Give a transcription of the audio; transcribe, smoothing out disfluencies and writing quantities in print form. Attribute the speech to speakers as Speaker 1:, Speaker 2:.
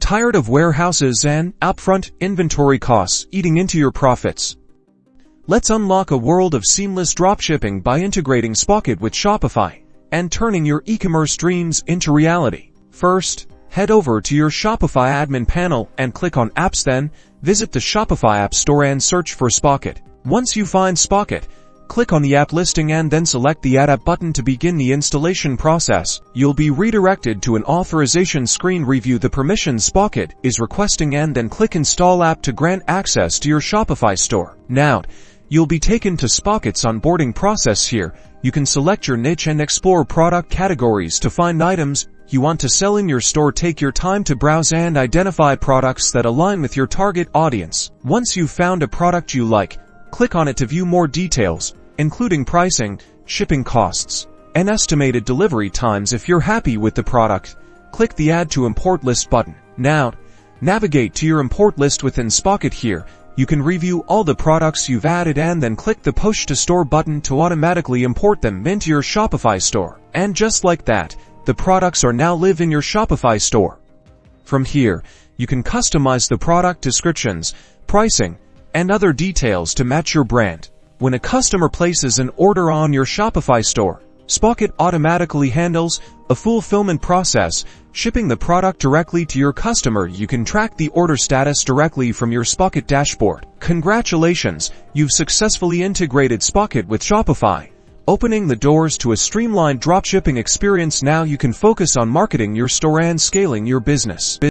Speaker 1: Tired of warehouses and upfront inventory costs eating into your profits? Let's unlock a world of seamless dropshipping by integrating Spocket with Shopify and turning your e-commerce dreams into reality. First, head over to your Shopify admin panel and click on Apps, then visit the Shopify App Store and search for Spocket. Once you find Spocket, click on the app listing and then select the Add App button to begin the installation process. You'll be redirected to an authorization screen. Review the permissions Spocket is requesting and then click Install App to grant access to your Shopify store. Now, you'll be taken to Spocket's onboarding process. Here, you can select your niche and explore product categories to find items you want to sell in your store. Take your time to browse and identify products that align with your target audience. Once you've found a product you like, click on it to view more details, including pricing, shipping costs, and estimated delivery times. If you're happy with the product, click the Add to Import List button. Now, navigate to your import list within Spocket. Here, you can review all the products you've added and then click the Push to Store button to automatically import them into your Shopify store. And just like that, the products are now live in your Shopify store. From here, you can customize the product descriptions, pricing, and other details to match your brand. When a customer places an order on your Shopify store, Spocket automatically handles a fulfillment process, shipping the product directly to your customer. You can track the order status directly from your Spocket dashboard. Congratulations, you've successfully integrated Spocket with Shopify, opening the doors to a streamlined dropshipping experience. Now you can focus on marketing your store and scaling your business.